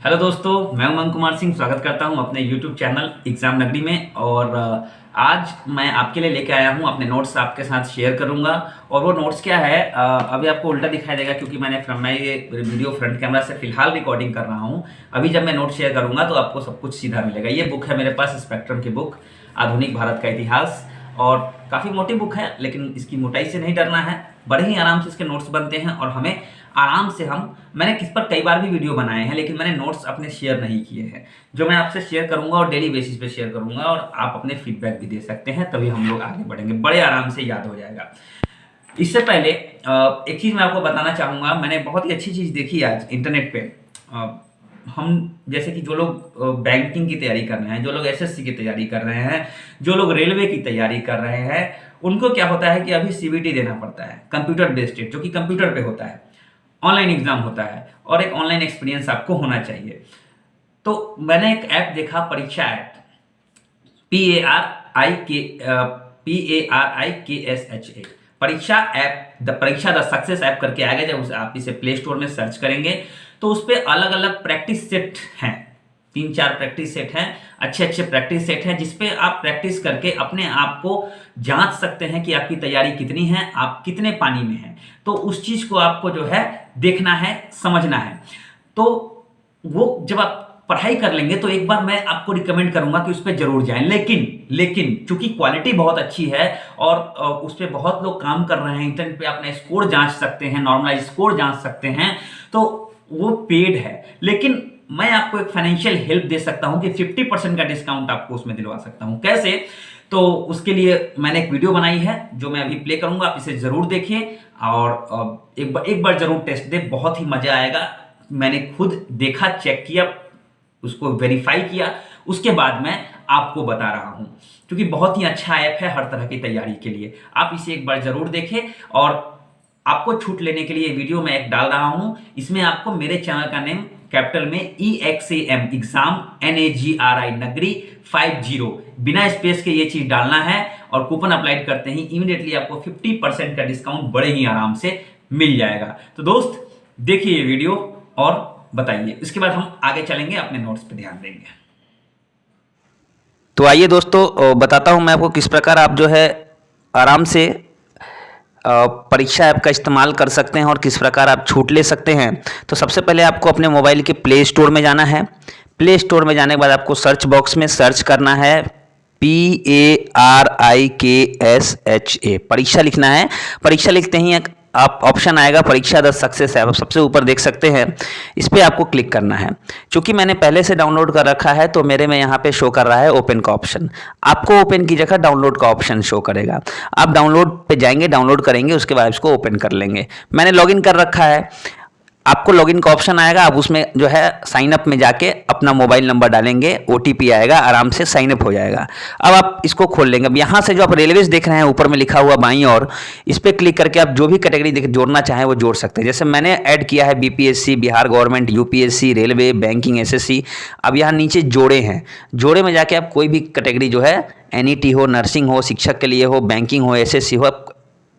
Hello दोस्तों, मैं उमंग कुमार सिंह स्वागत करता हूं अपने यूट्यूब चैनल एग्ज़ाम नगरी में। और आज मैं आपके लिए लेके आया हूं अपने नोट्स आपके साथ शेयर करूंगा। और वो नोट्स क्या है, अभी आपको उल्टा दिखाई देगा क्योंकि मैं ये वीडियो फ्रंट कैमरा से फिलहाल रिकॉर्डिंग कर रहा हूं। अभी जब मैं नोट शेयर करूंगा तो आपको सब कुछ सीधा मिलेगा। ये बुक है मेरे पास, स्पेक्ट्रम की बुक, आधुनिक भारत का इतिहास। और काफ़ी मोटी बुक है, लेकिन इसकी मोटाई से नहीं डरना है। बड़े ही आराम से इसके नोट्स बनते हैं और हमें आराम से मैंने किस पर कई बार भी वीडियो बनाए हैं, लेकिन मैंने नोट्स अपने शेयर नहीं किए हैं। जो मैं आपसे शेयर करूंगा और डेली बेसिस पे शेयर करूंगा, और आप अपने फीडबैक भी दे सकते हैं, तभी हम लोग आगे बढ़ेंगे। बड़े आराम से याद हो जाएगा। इससे पहले एक चीज़ मैं आपको बताना चाहूँगा। मैंने बहुत ही अच्छी चीज़ देखी आज इंटरनेट पे। हम जैसे कि जो लोग बैंकिंग की तैयारी कर रहे हैं, जो लोग एसएससी की तैयारी कर रहे हैं, जो लोग रेलवे की तैयारी कर रहे हैं, उनको क्या होता है कि अभी सीबीटी देना पड़ता है, कंप्यूटर बेस्ड, जो कि कंप्यूटर पे होता है, ऑनलाइन एग्जाम होता है, और एक ऑनलाइन एक्सपीरियंस आपको होना चाहिए। तो मैंने एक ऐप देखा, परीक्षा ऐप, PARIKSHA, परीक्षा ऐप, द सक्सेस ऐप करके आएगा। जब आप इसे प्ले स्टोर में सर्च करेंगे तो उस पर अलग अलग प्रैक्टिस सेट हैं, 3-4 प्रैक्टिस सेट हैं, अच्छे अच्छे प्रैक्टिस सेट हैं, जिसपे आप प्रैक्टिस करके अपने आप को जांच सकते हैं कि आपकी तैयारी कितनी है, आप कितने पानी में हैं। तो उस चीज को आपको जो है देखना है, समझना है। तो वो जब आप पढ़ाई कर लेंगे तो एक बार मैं आपको रिकमेंड करूंगा कि उस पर जरूर जाएं। लेकिन चूंकि क्वालिटी बहुत अच्छी है और उस पर बहुत लोग काम कर रहे हैं, इंटरनेट पे अपना स्कोर जांच सकते हैं, नॉर्मलाइज स्कोर जांच सकते हैं, तो वो पेड है। लेकिन मैं आपको एक फाइनेंशियल हेल्प दे सकता हूं कि 50% का डिस्काउंट आपको उसमें दिलवा सकता हूं। कैसे? तो उसके लिए मैंने एक वीडियो बनाई है जो मैं अभी प्ले करूंगा, आप इसे जरूर देखिए और एक बार जरूर टेस्ट दे, बहुत ही मजा आएगा। मैंने खुद देखा, चेक किया, उसको वेरीफाई किया, उसके बाद मैं आपको बता रहा हूं, क्योंकि बहुत ही अच्छा ऐप है हर तरह की तैयारी के लिए। आप इसे एक बार जरूर देखें। और आपको छूट लेने के लिए वीडियो में एक डाल रहा हूं, इसमें आपको मेरे चैनल का नेम कैपिटल में EXAM, एग्जाम NAGRI नगरी 50, बिना स्पेस के ये चीज डालना है, और कूपन अप्लाई करते ही इमीडिएटली आपको 50% का डिस्काउंट बड़े ही आराम से मिल जाएगा। तो दोस्त देखिए ये वीडियो और बताइए, इसके बाद हम आगे चलेंगे, अपने नोट्स पे ध्यान देंगे। तो आइए दोस्तों, बताता हूं मैं आपको किस प्रकार आप जो है आराम से परीक्षा ऐप का इस्तेमाल कर सकते हैं और किस प्रकार आप छूट ले सकते हैं। तो सबसे पहले आपको अपने मोबाइल के प्ले स्टोर में जाना है। प्ले स्टोर में जाने के बाद आपको सर्च बॉक्स में सर्च करना है PARIKSHA, परीक्षा लिखना है। परीक्षा लिखते ही आप ऑप्शन आएगा परीक्षा द सक्सेस ऐप, सबसे ऊपर देख सकते हैं, इस पर आपको क्लिक करना है। चूंकि मैंने पहले से डाउनलोड कर रखा है तो मेरे में यहाँ पे शो कर रहा है ओपन का ऑप्शन। आपको ओपन की जगह डाउनलोड का ऑप्शन शो करेगा। आप डाउनलोड पे जाएंगे, डाउनलोड करेंगे, उसके बाद इसको ओपन कर लेंगे। मैंने लॉगिन कर रखा है, आपको लॉगिन का ऑप्शन आएगा। आप उसमें जो है साइन अप में जाके अपना मोबाइल नंबर डालेंगे, OTP आएगा, आराम से साइन अप हो जाएगा। अब आप इसको खोल लेंगे। अब यहाँ से जो आप रेलवेज देख रहे हैं ऊपर में लिखा हुआ बाईं और, इस पर क्लिक करके आप जो भी कैटेगरी जोड़ना चाहें वो जोड़ सकते हैं। जैसे मैंने ऐड किया है BPSC, Bihar government, UPSC, railway, banking, SSC। अब यहाँ नीचे जोड़े हैं, जोड़े में जाके आप कोई भी कैटेगरी जो है, NET हो, नर्सिंग हो, शिक्षक के लिए हो, बैंकिंग हो, SSC हो, आप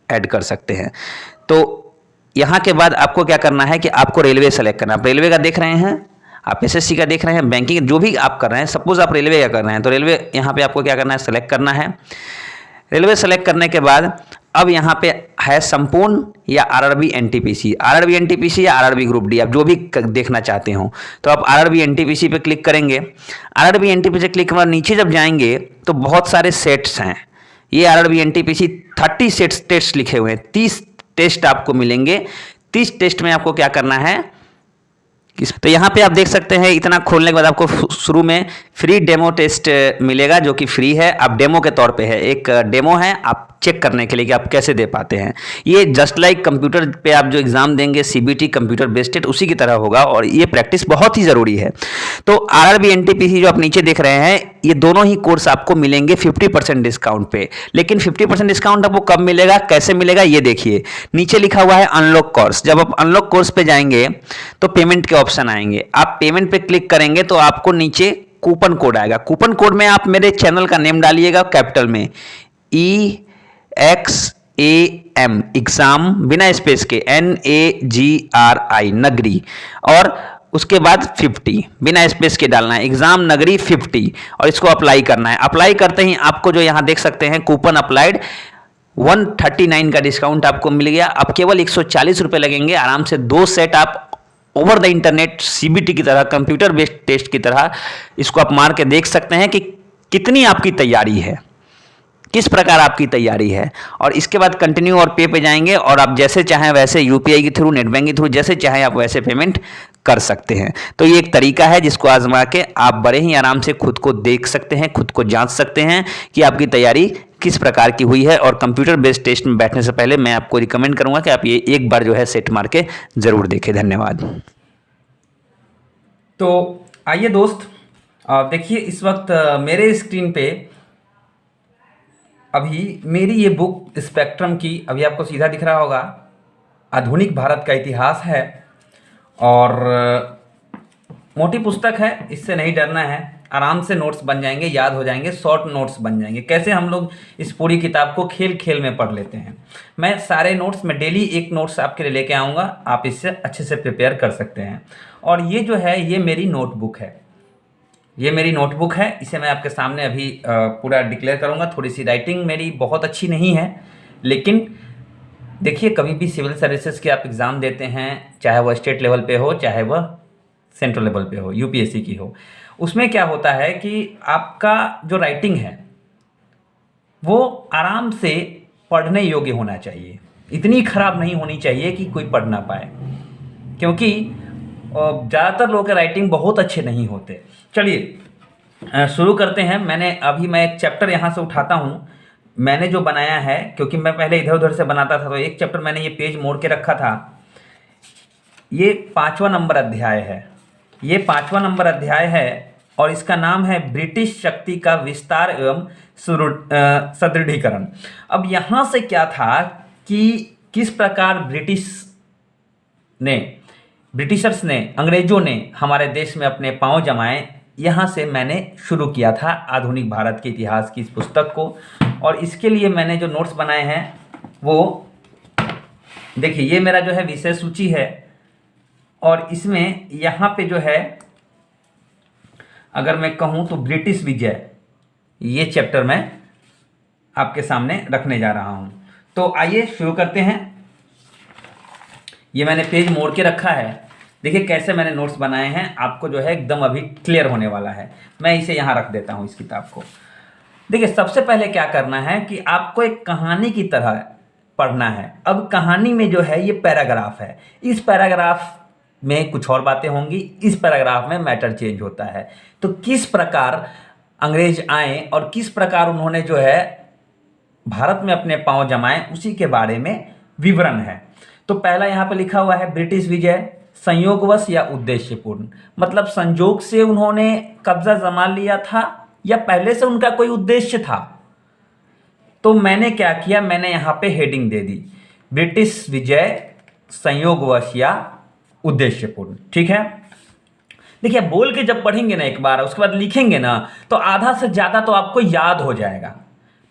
ऐड कर सकते हैं। तो यहाँ के बाद आपको क्या करना है कि आपको रेलवे सेलेक्ट करना है। आप रेलवे का देख रहे हैं, आप SSC का देख रहे हैं, बैंकिंग, जो भी आप कर रहे हैं, सपोज आप रेलवे का कर रहे हैं तो रेलवे यहाँ पे आपको क्या करना है, सेलेक्ट करना है। रेलवे सेलेक्ट करने के बाद अब यहाँ पे है संपूर्ण या RRB NTPC, RRB NTPC या RRB ग्रुप D, आप जो भी देखना चाहते हो। तो आप RRB NTPC पे क्लिक करेंगे। RRB NTPC क्लिक करने नीचे जब जाएंगे तो बहुत सारे सेट्स हैं। ये RRB NTPC 30 सेट्स टेस्ट लिखे हुए हैं, 30 टेस्ट आपको मिलेंगे। 30 टेस्ट में आपको क्या करना है, तो यहाँ पे आप देख सकते हैं, इतना खोलने के बाद आपको शुरू में फ्री डेमो टेस्ट मिलेगा, जो कि फ्री है। आप डेमो के तौर पे है, एक डेमो है, आप चेक करने के लिए कि आप कैसे दे पाते हैं। ये जस्ट लाइक कंप्यूटर पे आप जो एग्जाम देंगे CBT, कंप्यूटर बेस्ड, उसी की तरह होगा, और ये प्रैक्टिस बहुत ही ज़रूरी है। तो RRB NTPC जो आप नीचे देख रहे हैं, ये दोनों ही कोर्स आपको मिलेंगे 50% डिस्काउंट पे। लेकिन 50% डिस्काउंट आपको कब मिलेगा, कैसे मिलेगा, ये देखिए नीचे लिखा हुआ है अनलॉक कोर्स। जब आप अनलॉक कोर्स पे जाएंगे तो पेमेंट के ऑप्शन आएंगे। आप पेमेंट पे क्लिक करेंगे तो आपको नीचे कूपन कोड आएगा। कूपन कोड में आप मेरे चैनल का नेम डालिएगा कैपिटल में, EXAM, एग्जाम, बिना स्पेस के, NAGRI नगरी, और उसके बाद 50 बिना स्पेस के डालना है, एग्जाम नगरी 50 और इसको अप्लाई करना है। अप्लाई करते ही आपको जो यहाँ देख सकते हैं कूपन अप्लाइड 139 का डिस्काउंट आपको मिल गया। अब केवल 140 रुपये लगेंगे, आराम से 2 सेट आप ओवर द इंटरनेट सीबीटी की तरह, कंप्यूटर बेस्ड टेस्ट की तरह इसको आप मार के देख सकते हैं कि कितनी आपकी तैयारी है, किस प्रकार आपकी तैयारी है। और इसके बाद कंटिन्यू और पे पे जाएंगे और आप जैसे चाहें वैसे यूपीआई के थ्रू, नेट बैंकिंग के थ्रू, जैसे चाहें आप वैसे पेमेंट कर सकते हैं। तो ये एक तरीका है जिसको आजमा के आप बड़े ही आराम से खुद को देख सकते हैं, खुद को जांच सकते हैं कि आपकी तैयारी किस प्रकार की हुई है। और कंप्यूटर बेस्ड टेस्ट में बैठने से पहले मैं आपको रिकमेंड करूंगा कि आप ये एक बार जो है सेट मार के जरूर देखें। धन्यवाद। तो आइए दोस्त, देखिए इस वक्त मेरे स्क्रीन पे अभी मेरी ये बुक स्पेक्ट्रम की, अभी आपको सीधा दिख रहा होगा, आधुनिक भारत का इतिहास है और मोटी पुस्तक है, इससे नहीं डरना है। आराम से नोट्स बन जाएंगे, याद हो जाएंगे, शॉर्ट नोट्स बन जाएंगे। कैसे हम लोग इस पूरी किताब को खेल खेल में पढ़ लेते हैं। मैं सारे नोट्स में डेली एक नोट्स आपके लिए लेके आऊँगा, आप इससे अच्छे से प्रिपेयर कर सकते हैं। और ये जो है ये मेरी नोटबुक है, ये मेरी नोटबुक है, इसे मैं आपके सामने अभी पूरा डिक्लेयर करूँगा। थोड़ी सी राइटिंग मेरी बहुत अच्छी नहीं है, लेकिन देखिए कभी भी सिविल सर्विसेज के आप एग्ज़ाम देते हैं, चाहे वह स्टेट लेवल पे हो, चाहे वह सेंट्रल लेवल पे हो, यूपीएससी की हो, उसमें क्या होता है कि आपका जो राइटिंग है वो आराम से पढ़ने योग्य होना चाहिए, इतनी खराब नहीं होनी चाहिए कि कोई पढ़ ना पाए, क्योंकि ज़्यादातर लोगों के राइटिंग बहुत अच्छे नहीं होते। चलिए शुरू करते हैं। मैं एक चैप्टर यहाँ से उठाता हूँ, मैंने जो बनाया है, क्योंकि मैं पहले इधर उधर से बनाता था, तो एक चैप्टर मैंने ये पेज मोड़ के रखा था। ये 5वां नंबर अध्याय है, ये 5वां नंबर अध्याय है और इसका नाम है ब्रिटिश शक्ति का विस्तार एवं सुदृढ़ीकरण। अब यहाँ से क्या था कि किस प्रकार ब्रिटिशर्स ने, अंग्रेजों ने हमारे देश में अपने पांव जमाए, यहाँ से मैंने शुरू किया था आधुनिक भारत के इतिहास की इस पुस्तक को। और इसके लिए मैंने जो नोट्स बनाए हैं वो देखिए, ये मेरा जो है विषय सूची है और इसमें यहाँ पे जो है अगर मैं कहूँ तो ब्रिटिश विजय, ये चैप्टर मैं आपके सामने रखने जा रहा हूँ। तो आइए शुरू करते हैं। ये मैंने पेज मोड़ के रखा है, देखिए कैसे मैंने नोट्स बनाए हैं, आपको जो है एकदम अभी क्लियर होने वाला है। मैं इसे यहाँ रख देता हूँ, इस किताब को। देखिए सबसे पहले क्या करना है कि आपको एक कहानी की तरह पढ़ना है। अब कहानी में जो है ये पैराग्राफ है, इस पैराग्राफ में कुछ और बातें होंगी, इस पैराग्राफ में मैटर चेंज होता है। तो किस प्रकार अंग्रेज आए और किस प्रकार उन्होंने जो है भारत में अपने पांव जमाए, उसी के बारे में विवरण है। तो पहला यहाँ पे लिखा हुआ है ब्रिटिश विजय संयोगवश या उद्देश्यपूर्ण, मतलब संजोग से उन्होंने कब्जा जमा लिया था या पहले से उनका कोई उद्देश्य था। तो मैंने क्या किया, मैंने यहाँ पे हेडिंग दे दी, ब्रिटिश विजय संयोगवश या उद्देश्यपूर्ण। ठीक है, देखिए बोल के जब पढ़ेंगे ना एक बार, उसके बाद लिखेंगे ना, तो आधा से ज़्यादा तो आपको याद हो जाएगा,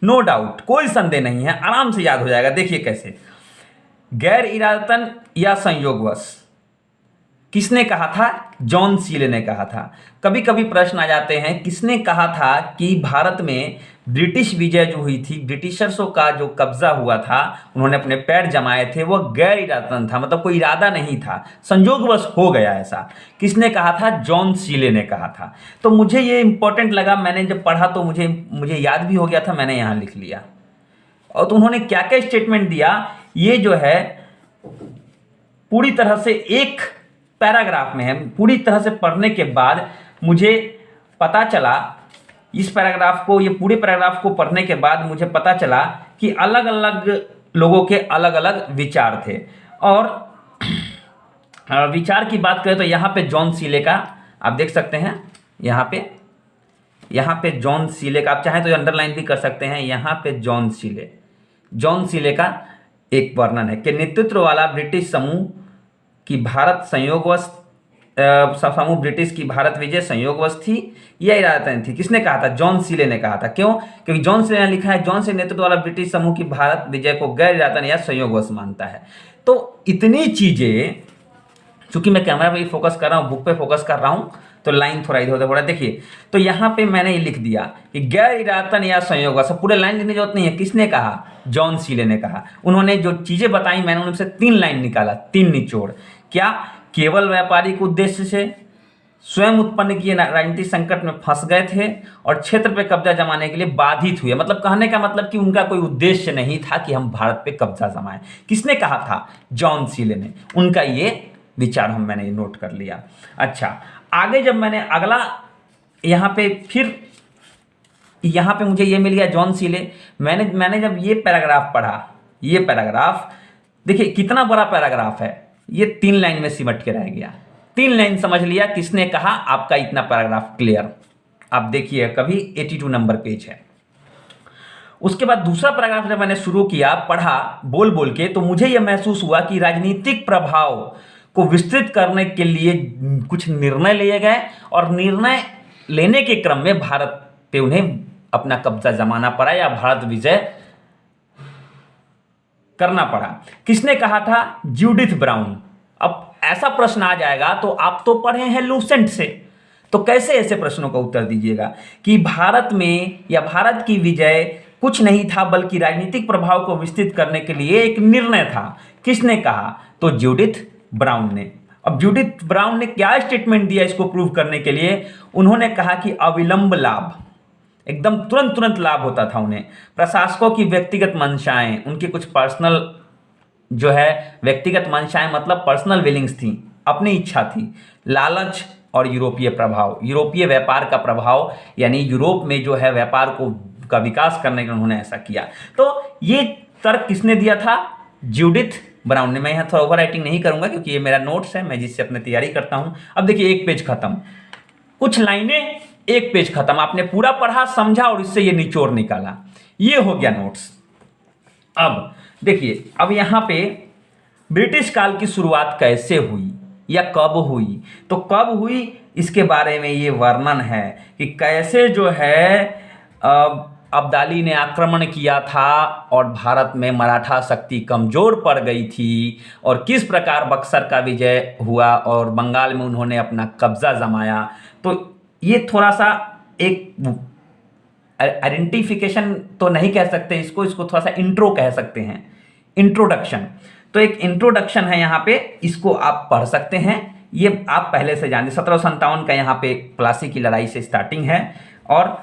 नो डाउट, कोई संदेह नहीं है, आराम से याद हो जाएगा। देखिए कैसे, गैर इरादतन या संयोगवश, किसने कहा था? जॉन सीले ने कहा था। कभी कभी प्रश्न आ जाते हैं किसने कहा था कि भारत में ब्रिटिश विजय जो हुई थी, ब्रिटिशर्सों का जो कब्जा हुआ था, उन्होंने अपने पैर जमाए थे, वह गैर इरादतन था, मतलब कोई इरादा नहीं था, संयोगवश हो गया ऐसा। किसने कहा था? जॉन सीले ने कहा था। तो मुझे ये इंपॉर्टेंट लगा, मैंने जब पढ़ा तो मुझे याद भी हो गया था, मैंने यहाँ लिख लिया। और तो उन्होंने क्या क्या स्टेटमेंट दिया, ये जो है पूरी तरह से एक पैराग्राफ में है। पूरी तरह से पढ़ने के बाद मुझे पता चला, इस पैराग्राफ को, ये पूरे पैराग्राफ को पढ़ने के बाद मुझे पता चला कि अलग अलग लोगों के अलग अलग विचार थे। और विचार की बात करें तो यहाँ पे जॉन सीले का आप देख सकते हैं, यहाँ पे जॉन सीले का, आप चाहें तो अंडरलाइन भी कर सकते हैं, यहाँ पे जॉन सीले का एक वर्णन है कि नेतृत्व वाला ब्रिटिश समूह की भारत संयोगवश, समूह ब्रिटिश की भारत विजय संयोगवश थी या इरादतन थी। किसने कहा था? जॉन सीले ने कहा था। क्यों? क्योंकि जॉन सीले ने लिखा है, जॉन सीले नेतृत्व वाला ब्रिटिश समूह की भारत विजय को गैर इरादतन या संयोगवश मानता है। तो इतनी चीजें चूंकि मैं कैमरा पे ही फोकस कर रहा हूँ, बुक पे फोकस कर रहा हूँ, तो लाइन थोड़ा इधर उधर हो रहा है। देखिए, तो यहाँ पे मैंने ये लिख दिया कि गैर इरादतन या संयोग, सब पूरे लाइन लिखने की जरूरत नहीं है। किसने कहा? जॉन सीले ने कहा। उन्होंने जो चीजें बताई मैंने उनसे 3 लाइन निकाला, 3 निचोड़। क्या? केवल व्यापारिक उद्देश्य से स्वयं उत्पन्न किए राजनीतिक संकट में फंस गए थे और क्षेत्र पे कब्जा जमाने के लिए बाधित हुए। मतलब कहने का मतलब कि उनका कोई उद्देश्य नहीं था कि हम भारत पे कब्जा जमाएं। किसने कहा था? जॉन सीले ने। उनका ये विचार मैंने नोट कर लिया। अच्छा, आगे जब मैंने अगला यहाँ पे फिर यहाँ पे मुझे ये मिल गया जॉन सीले। मैंने जब ये पैराग्राफ पढ़ा, ये पैराग्राफ देखिए कितना बड़ा पैराग्राफ है, ये 3 लाइन में सिमट के रह गया। 3 लाइन समझ लिया किसने कहा, आपका इतना पैराग्राफ क्लियर। आप देखिए कभी 82 नंबर पेज है। उसके बाद दूसरा पैराग्राफ जब मैंने शुरू किया, पढ़ा बोल बोल के, तो मुझे यह महसूस हुआ कि राजनीतिक प्रभाव को विस्तृत करने के लिए कुछ निर्णय लिए गए और निर्णय लेने के क्रम में भारत पे उन्हें अपना कब्जा जमाना पड़ा या भारत विजय करना पड़ा। किसने कहा था? Judith brown. अब ऐसा प्रश्न आ जाएगा तो आप तो पढ़े हैं लूसेंट से, तो कैसे ऐसे प्रश्नों का उत्तर दीजिएगा कि भारत में या भारत की विजय कुछ नहीं था बल्कि राजनीतिक प्रभाव को विस्तृत करने के लिए एक निर्णय था। किसने कहा? तो जूडिथ ब्राउन ने। अब जूडिथ ब्राउन ने क्या स्टेटमेंट दिया इसको प्रूव करने के लिए? उन्होंने कहा कि अविलंब लाभ, एकदम तुरंत लाभ होता था उन्हें। प्रशासकों की व्यक्तिगत मंशाएं, उनकी कुछ पर्सनल जो है व्यक्तिगत मंशाएं मतलब पर्सनल विलिंग्स थी, अपनी इच्छा थी। लालच और यूरोपीय प्रभाव, यूरोपीय व्यापार का प्रभाव, यानी यूरोप में जो है व्यापार का विकास करने के उन्होंने ऐसा किया। तो ये तर्क किसने दिया था? जूडिथ ब्राउन ने। मैं यहाँ थोड़ा ओवर राइटिंग नहीं करूंगा क्योंकि ये मेरा नोट्स है, मैं जिससे अपनी तैयारी करता हूं। अब देखिए एक पेज खत्म, कुछ लाइनें, एक पेज खत्म। आपने पूरा पढ़ा, समझा और इससे ये निचोड़ निकाला, ये हो गया नोट्स। अब देखिए, अब यहां पे ब्रिटिश काल की शुरुआत कैसे हुई या कब हुई, तो कब हुई इसके बारे में ये वर्णन है कि कैसे जो है अब्दाली ने आक्रमण किया था और भारत में मराठा शक्ति कमजोर पड़ गई थी और किस प्रकार बक्सर का विजय हुआ और बंगाल में उन्होंने अपना कब्जा जमाया। तो ये थोड़ा सा एक आइडेंटिफिकेशन तो नहीं कह सकते इसको थोड़ा सा इंट्रो कह सकते हैं, इंट्रोडक्शन। तो एक इंट्रोडक्शन है यहाँ पे, इसको आप पढ़ सकते हैं। ये आप पहले से जानते, 1757 का यहाँ पे प्लासी की लड़ाई से स्टार्टिंग है और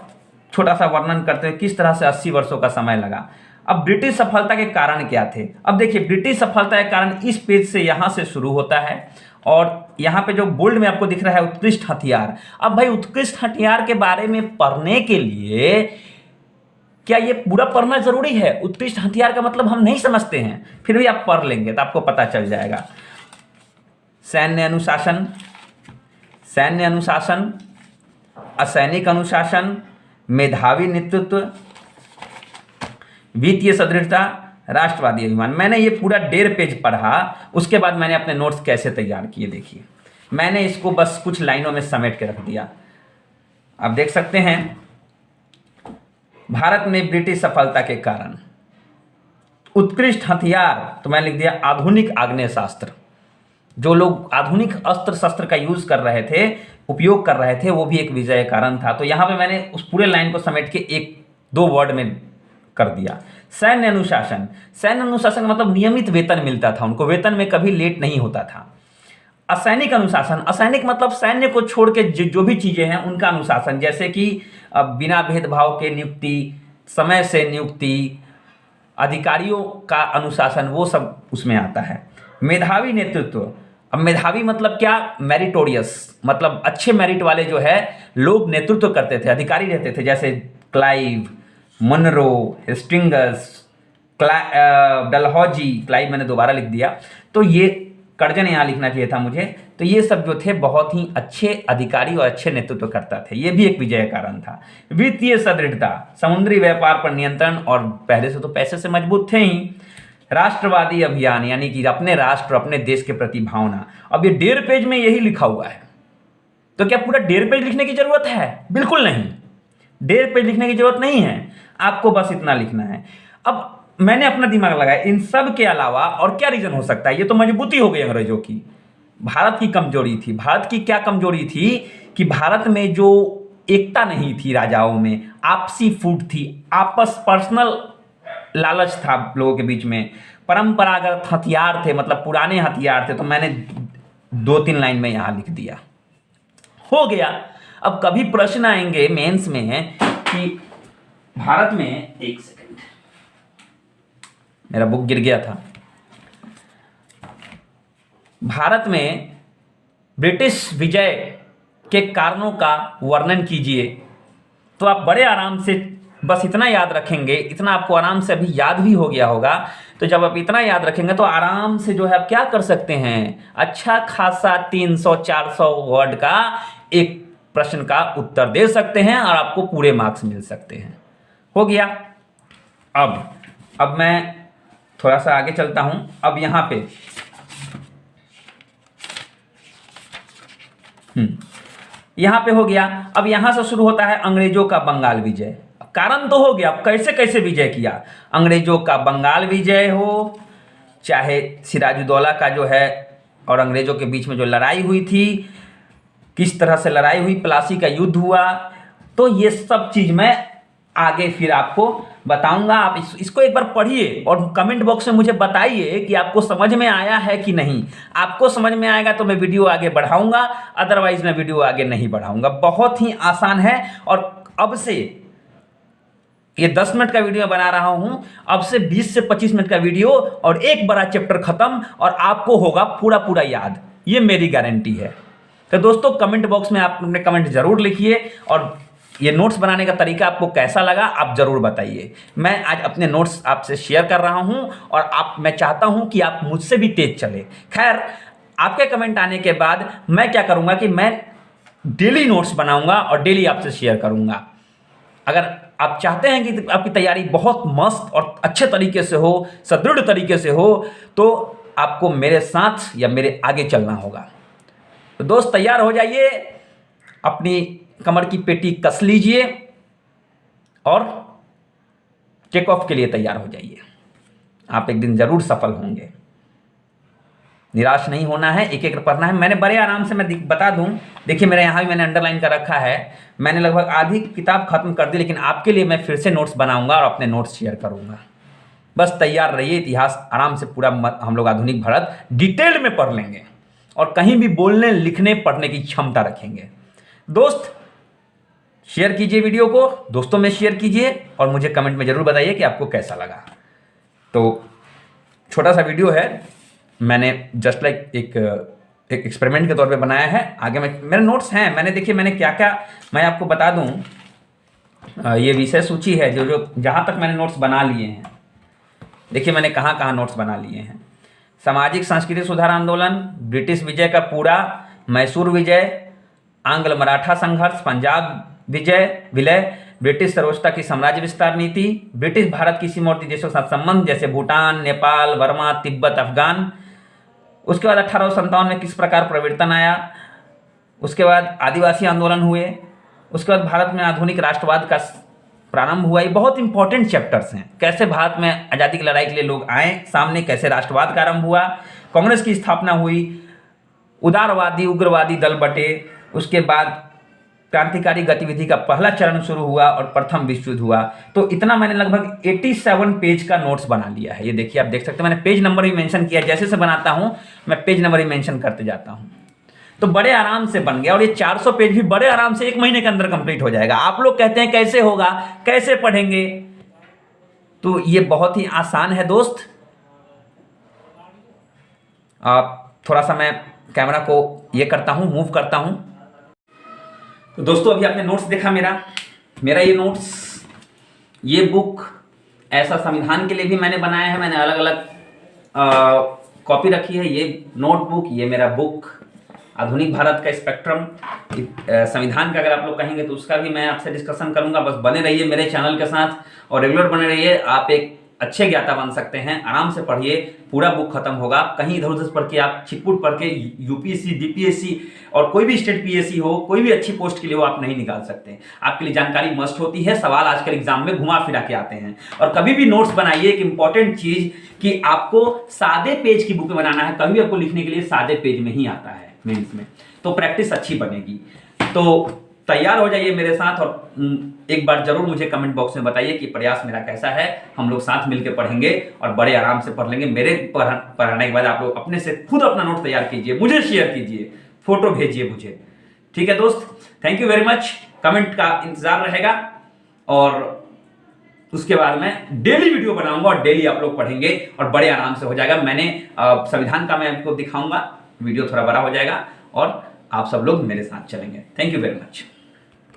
छोटा सा वर्णन करते हैं किस तरह से 80 वर्षों का समय लगा। अब ब्रिटिश सफलता के कारण क्या थे? अब देखिए, ब्रिटिश सफलता के कारण इस पेज से यहाँ से शुरू होता है और यहाँ पे जो बोल्ड में आपको दिख रहा है उत्कृष्ट हथियार। अब भाई उत्कृष्ट हथियार के बारे में पढ़ने के लिए क्या ये पूरा पढ़ना जरूरी है? उत्कृष्ट हथियार का मतलब हम नहीं समझते हैं, फिर भी आप पढ़ लेंगे तो आपको पता चल जाएगा। सैन्य अनुशासन, सैन्य अनुशासन, असैनिक अनुशासन, मेधावी नेतृत्व, वित्तीय सदृढ़ता, राष्ट्रवादी अभिमान। मैंने ये पूरा 1.5 पेज पढ़ा, उसके बाद मैंने अपने नोट्स कैसे तैयार किए देखिए। मैंने इसको बस कुछ लाइनों में समेट के रख दिया। आप देख सकते हैं, भारत में ब्रिटिश सफलता के कारण उत्कृष्ट हथियार, तो मैंने लिख दिया आधुनिक आग्नेय शास्त्र। जो लोग आधुनिक अस्त्र शस्त्र का यूज कर रहे थे, उपयोग कर रहे थे, वो भी एक विजय कारण था। तो यहाँ पे मैंने उस पूरे लाइन को समेट के 1-2 वर्ड में कर दिया। सैन्य अनुशासन, सैन्य अनुशासन का मतलब नियमित वेतन मिलता था उनको, वेतन में कभी लेट नहीं होता था। असैनिक अनुशासन, असैनिक मतलब सैन्य को छोड़ के जो भी चीजें हैं उनका अनुशासन, जैसे कि बिना भेदभाव के नियुक्ति, समय से नियुक्ति, अधिकारियों का अनुशासन, वो सब उसमें आता है। मेधावी नेतृत्व, अब मेधावी मतलब क्या? मेरिटोरियस, मतलब अच्छे मेरिट वाले जो है लोग नेतृत्व करते थे, अधिकारी रहते थे, जैसे Clive, Munro, Hastings, Dalhousie. Clive मैंने दोबारा लिख दिया, तो ये कर्जन यहाँ लिखना चाहिए था मुझे। तो ये सब जो थे बहुत ही अच्छे अधिकारी और अच्छे नेतृत्व करता थे, ये भी एक विजय कारण था। वित्तीय सदृढ़ता, समुद्री व्यापार पर नियंत्रण, और पहले से तो पैसे से मजबूत थे ही। राष्ट्रवादी अभियान, यानी कि अपने राष्ट्र, अपने देश के प्रति भावना। अब ये 1.5 पेज में यही लिखा हुआ है, तो क्या पूरा 1.5 पेज लिखने की जरूरत है? बिल्कुल नहीं, 1.5 पेज लिखने की जरूरत नहीं है, आपको बस इतना लिखना है। अब मैंने अपना दिमाग लगाया, इन सब के अलावा और क्या रीजन हो सकता है? ये तो मजबूती हो गई अंग्रेजों की, भारत की कमजोरी थी। भारत की क्या कमजोरी थी कि भारत में जो एकता नहीं थी, राजाओं में आपसी फूट थी, आपस पर्सनल लालच था लोगों के बीच में, परंपरागत हथियार थे, मतलब पुराने हथियार थे। तो मैंने 2-3 लाइन में यहां लिख दिया, हो गया। अब कभी प्रश्न आएंगे मेंस में कि भारत में, एक सेकंड मेरा बुक गिर गया था, भारत में ब्रिटिश विजय के कारणों का वर्णन कीजिए। तो आप बड़े आराम से बस इतना याद रखेंगे, इतना आपको आराम से अभी याद भी हो गया होगा। तो जब आप इतना याद रखेंगे तो आराम से जो है आप क्या कर सकते हैं, अच्छा खासा 300-400 वर्ड का एक प्रश्न का उत्तर दे सकते हैं और आपको पूरे मार्क्स मिल सकते हैं। हो गया। अब मैं थोड़ा सा आगे चलता हूं। अब यहां पे यहां पे हो गया। अब यहां से शुरू होता है अंग्रेजों का बंगाल विजय। कारण तो हो गया, कैसे कैसे विजय किया। अंग्रेजों का बंगाल विजय हो, चाहे सिराजुद्दौला का जो है और अंग्रेजों के बीच में जो लड़ाई हुई थी, किस तरह से लड़ाई हुई, प्लासी का युद्ध हुआ, तो ये सब चीज मैं आगे फिर आपको बताऊंगा। आप इसको एक बार पढ़िए और कमेंट बॉक्स में मुझे बताइए कि आपको समझ में आया है कि नहीं। आपको समझ में आएगा तो मैं वीडियो आगे बढ़ाऊंगा, अदरवाइज मैं वीडियो आगे नहीं बढ़ाऊंगा। बहुत ही आसान है। और अब से ये 10 मिनट का वीडियो बना रहा हूं, अब से 20 से 25 मिनट का वीडियो और एक बड़ा चैप्टर खत्म, और आपको होगा पूरा पूरा याद। ये मेरी गारंटी है। तो दोस्तों कमेंट बॉक्स में आप अपने कमेंट जरूर लिखिए, और ये नोट्स बनाने का तरीका आपको कैसा लगा आप जरूर बताइए। मैं आज अपने नोट्स आपसे शेयर कर रहा हूं और मैं चाहता हूं कि आप मुझसे भी तेज चले। खैर, आपके कमेंट आने के बाद मैं क्या करूंगा कि मैं डेली नोट्स बनाऊंगा और डेली आपसे शेयर करूंगा। अगर आप चाहते हैं कि आपकी तैयारी बहुत मस्त और अच्छे तरीके से हो, सुदृढ़ तरीके से हो, तो आपको मेरे साथ या मेरे आगे चलना होगा। तो दोस्त तैयार हो जाइए, अपनी कमर की पेटी कस लीजिए और टेक ऑफ के लिए तैयार हो जाइए। आप एक दिन जरूर सफल होंगे। निराश नहीं होना है, एक एक पढ़ना है। मैंने बड़े आराम से मैं बता दूं, देखिए मेरे यहाँ भी मैंने अंडरलाइन कर रखा है। मैंने लगभग आधी किताब खत्म कर दी, लेकिन आपके लिए मैं फिर से नोट्स बनाऊंगा और अपने नोट्स शेयर करूंगा। बस तैयार रहिए। इतिहास आराम से पूरा हम लोग आधुनिक भारत डिटेल में पढ़ लेंगे और कहीं भी बोलने, लिखने, पढ़ने की क्षमता रखेंगे। दोस्त शेयर कीजिए वीडियो को, दोस्तों में शेयर कीजिए और मुझे कमेंट में जरूर बताइए कि आपको कैसा लगा। तो छोटा सा वीडियो है, मैंने जस्ट लाइक एक एक्सपेरिमेंट के तौर पे बनाया है। आगे मेरे नोट्स हैं, मैंने क्या क्या, मैं आपको बता दूं। ये विषय सूची है जो जहां तक मैंने नोट्स बना लिए हैं। देखिए मैंने कहाँ कहाँ नोट्स बना लिए हैं। सामाजिक सांस्कृतिक सुधार आंदोलन, ब्रिटिश विजय का पूरा, मैसूर विजय, आंग्ल मराठा संघर्ष, पंजाब विलय, ब्रिटिश सर्वोच्चता की साम्राज्य विस्तार नीति, ब्रिटिश भारत की सीमावर्ती देशों के साथ संबंध जैसे भूटान, नेपाल, बर्मा, तिब्बत, अफगान। उसके बाद 1857 में किस प्रकार परिवर्तन आया। उसके बाद आदिवासी आंदोलन हुए। उसके बाद भारत में आधुनिक राष्ट्रवाद का प्रारंभ हुआ। ये बहुत इंपॉर्टेंट चैप्टर्स हैं। कैसे भारत में आज़ादी की लड़ाई के लिए लोग आए सामने, कैसे राष्ट्रवाद का आरंभ हुआ, कांग्रेस की स्थापना हुई, उदारवादी उग्रवादी दल बटे, उसके बाद क्रांतिकारी गतिविधि का पहला चरण शुरू हुआ और प्रथम विश्व युद्ध हुआ। तो इतना मैंने लगभग 87 पेज का नोट्स बना लिया है। ये देखिए, आप देख सकते हैं मैंने पेज नंबर भी मेंशन किया है। जैसे से बनाता हूं मैं पेज नंबर ही मेंशन करते जाता हूं, तो बड़े आराम से बन गया। और ये 400 पेज भी बड़े आराम से 1 महीने के अंदर कंप्लीट हो जाएगा। आप लोग कहते हैं कैसे होगा, कैसे पढ़ेंगे, तो ये बहुत ही आसान है दोस्त। थोड़ा सा मैं कैमरा को ये करता हूं, मूव करता हूं। तो दोस्तों अभी आपने नोट्स देखा मेरा ये नोट्स, ये बुक ऐसा संविधान के लिए भी मैंने बनाया है। मैंने अलग अलग कॉपी रखी है। ये नोटबुक, ये मेरा बुक आधुनिक भारत का स्पेक्ट्रम, संविधान का अगर आप लोग कहेंगे तो उसका भी मैं आपसे डिस्कशन करूंगा। बस बने रहिए मेरे चैनल के साथ और रेगुलर बने रहिए। आप एक अच्छे ज्ञाता बन सकते हैं। आराम से पढ़िए, पूरा बुक खत्म होगा। कहीं इधर उधर पढ़ के आप छिटपुट पढ़ के यूपीएससी, डीपीएससी और कोई भी स्टेट पीएससी हो, कोई भी अच्छी पोस्ट के लिए वो आप नहीं निकाल सकते। आपके लिए जानकारी मस्ट होती है। सवाल आजकल एग्जाम में घुमा फिरा के आते हैं। और कभी भी नोट्स बनाइए, एक इंपॉर्टेंट चीज कि आपको सादे पेज की बुक बनाना है। कभी आपको लिखने के लिए सादे पेज में ही आता है मेंस में, तो प्रैक्टिस अच्छी बनेगी। तो तैयार हो जाइए मेरे साथ और एक बार जरूर मुझे कमेंट बॉक्स में बताइए कि प्रयास मेरा कैसा है। हम लोग साथ मिलकर पढ़ेंगे और बड़े आराम से पढ़ लेंगे। मेरे पढ़ाने के बाद आप लोग अपने से खुद अपना नोट तैयार कीजिए, मुझे शेयर कीजिए, फोटो भेजिए मुझे। ठीक है दोस्त, thank you very much. Comment का इंतजार रहेगा और उसके बाद मैं डेली वीडियो बनाऊंगा और डेली आप लोग पढ़ेंगे और बड़े आराम से हो जाएगा। मैंने संविधान का मैं आपको दिखाऊंगा, वीडियो थोड़ा बड़ा हो जाएगा और आप सब लोग मेरे साथ चलेंगे। Thank you very much.